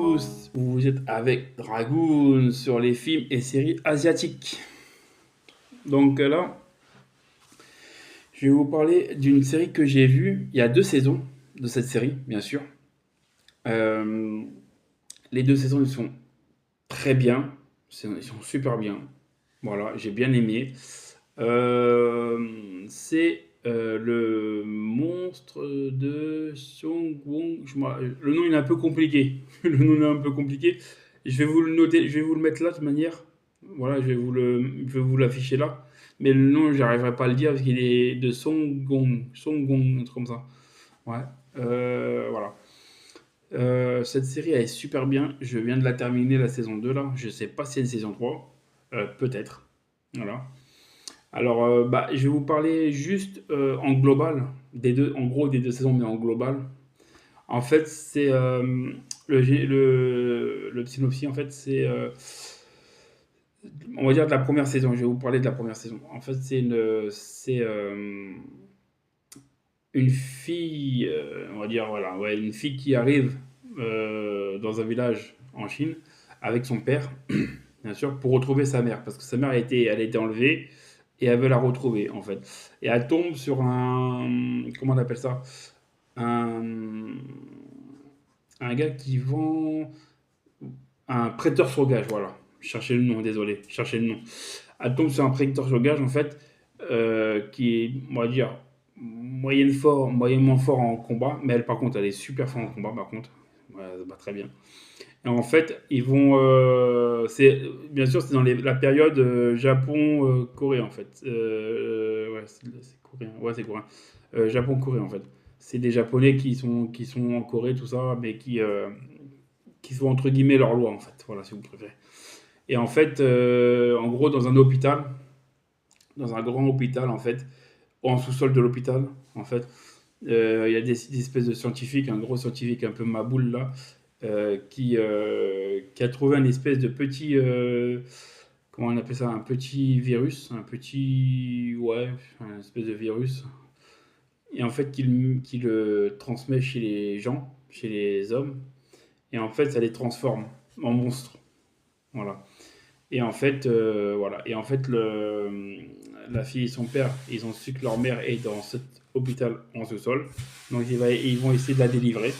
tous, vous êtes avec Dragoon sur les films et séries asiatiques. Donc là, je vais vous parler d'une série que j'ai vue. Il y a 2 saisons de cette série, bien sûr. Euh, les 2 saisons, ils sont très bien. Ils sont super bien. Voilà, j'ai bien aimé. C'est le monstre de Songwon. Le nom il est un peu compliqué. Le nom il est un peu compliqué. Je vais vous le noter, je vais vous le mettre là de toute manière. Voilà, je vais vous l'afficher là. Mais le nom, j'arriverai pas à le dire parce qu'il est de Songgong. Songgong, un truc comme ça. Ouais. Voilà. Cette série elle est super bien. Je viens de la terminer la saison 2 là. Je sais pas si c'est une saison 3. Peut-être. Voilà. Alors, je vais vous parler juste en global, en gros des 2 saisons, mais en global. En fait, c'est le synopsis, en fait, on va dire de la première saison. Je vais vous parler de la première saison. En fait, c'est une fille, on va dire, voilà, ouais, une fille qui arrive dans un village en Chine avec son père, bien sûr, pour retrouver sa mère, parce que sa mère elle a été enlevée et elle veut la retrouver, en fait. Et elle tombe sur comment on appelle ça? Un, un gars qui vend un prêteur sur gage, voilà. Cherchez le nom, désolé, cherchez le nom. Elle tombe sur un prêteur sur gage, en fait, qui est, on va dire, moyennement fort en combat, mais elle, par contre, elle est super forte en combat, par contre. Ouais, elle se bat très bien. Et en fait, ils vont. Bien sûr, c'est dans la période Japon-Corée, en fait. Ouais, c'est coréen. Ouais, c'est coréen. Japon-Corée, en fait. C'est des Japonais qui sont en Corée, tout ça, mais qui sont entre guillemets leur loi, en fait. Voilà, si vous préférez. Et en fait, en gros, dans un grand hôpital, en fait, en sous-sol de l'hôpital, en fait, il y a des espèces de scientifiques, un gros scientifique un peu maboule là, qui a trouvé une espèce de petit, comment on appelle ça, un petit virus, ouais, un espèce de virus, et en fait qui le transmet chez les gens, chez les hommes, et en fait ça les transforme en monstres, voilà. Et en fait, voilà. Et en fait, la fille et son père, ils ont su que leur mère est dans cet hôpital en sous-sol. Donc, ils vont essayer de la délivrer.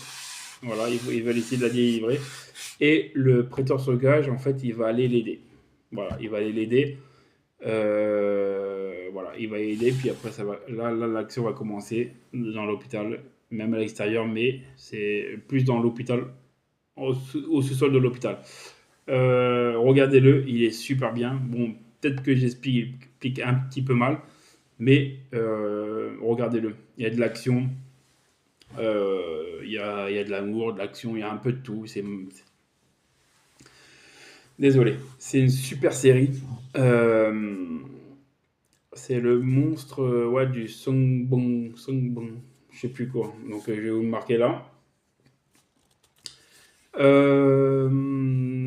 Voilà, ils veulent essayer de la délivrer. Et le prêteur sur gage, en fait, il va aller l'aider. Voilà, il va aller l'aider. Voilà, il va aider. Puis après, là, l'action va commencer dans l'hôpital, même à l'extérieur, mais c'est plus dans l'hôpital, au sous-sol de l'hôpital. Regardez-le, il est super bien. Bon, peut-être que j'explique un petit peu mal, mais regardez-le. Il y a de l'action, il y a de l'amour, de l'action, il y a un peu de tout. Désolé, c'est une super série. Euh, c'est le monstre ouais, du Songbong, je sais plus quoi. Donc je vais vous le marquer là.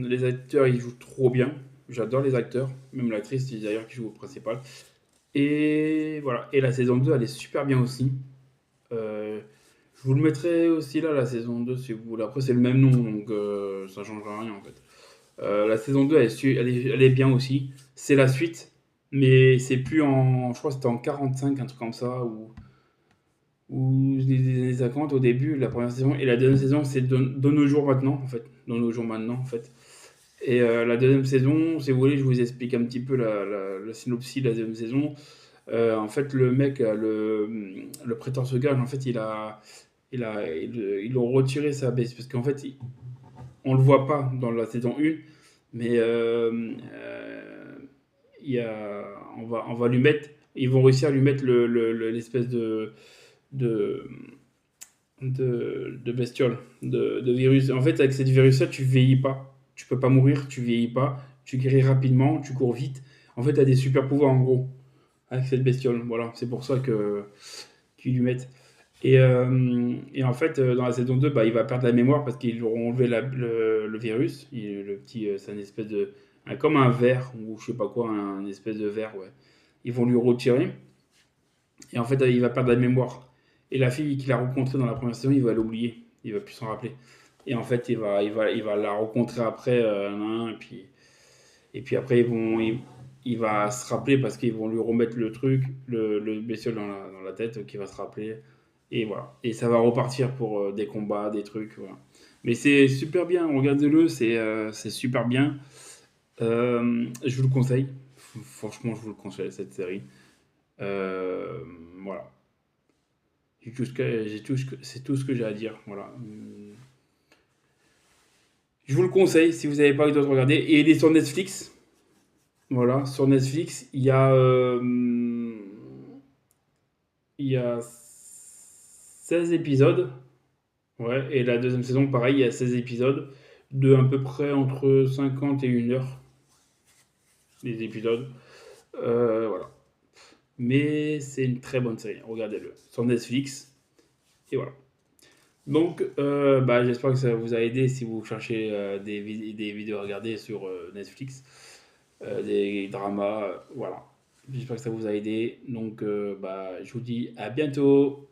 Les acteurs, ils jouent trop bien. J'adore les acteurs, même l'actrice d'ailleurs qui joue au principal. Et voilà. Et la saison 2 elle est super bien aussi. Euh, je vous le mettrai aussi là, la saison 2 si vous voulez. Après, c'est le même nom, donc ça changera rien en fait. La saison 2 elle est bien aussi. C'est la suite, mais c'est plus en. Je crois que c'était en 45, un truc comme ça, ou des années 50 au début, la première saison. Et la deuxième saison, c'est de nos jours maintenant, en fait. De nos jours maintenant, en fait. Et la deuxième saison, si vous voulez, je vous explique un petit peu la synopsis de la deuxième saison. En fait, le mec, le prêteur se gage, en fait, ils ont retiré sa baisse. Parce qu'en fait, on le voit pas dans la saison 1, mais on va lui mettre, ils vont réussir à lui mettre l'espèce de, de bestiole, de virus. En fait, avec cette virus-là, tu vieillis pas. Tu peux pas mourir, tu vieillis pas. Tu guéris rapidement, tu cours vite. En fait, tu as des super pouvoirs en gros avec cette bestiole. Voilà, c'est pour ça que qu'ils lui mettent. Et en fait, dans la saison 2 il va perdre la mémoire parce qu'ils lui auront enlevé le virus. Le petit, c'est une espèce de. Comme un ver, ou je sais pas quoi, un espèce de ver, ouais. Ils vont lui retirer. Et en fait, il va perdre la mémoire. Et la fille qu'il a rencontrée dans la première saison, il va l'oublier. Il va plus s'en rappeler. Et en fait, il va la rencontrer après, et puis après, il va se rappeler parce qu'ils vont lui remettre le truc, le bestiole dans la tête, qui va se rappeler. Et voilà. Et ça va repartir pour des combats, des trucs. Voilà. Mais c'est super bien, regardez-le, c'est super bien. Je vous le conseille. Franchement, je vous le conseille, cette série. Euh, voilà. C'est tout ce que j'ai à dire. Voilà. Je vous le conseille si vous n'avez pas eu d'autres regarder. Et il est sur Netflix. Voilà, sur Netflix, il y a 16 épisodes. Ouais, et la deuxième saison, pareil, il y a 16 épisodes de à peu près entre 50 et 1 heure, les épisodes. Voilà. Mais c'est une très bonne série, regardez-le. Sur Netflix, et voilà. Donc, bah, j'espère que ça vous a aidé si vous cherchez des vidéos à regarder sur Netflix, des dramas, voilà. J'espère que ça vous a aidé. Donc, bah, je vous dis à bientôt.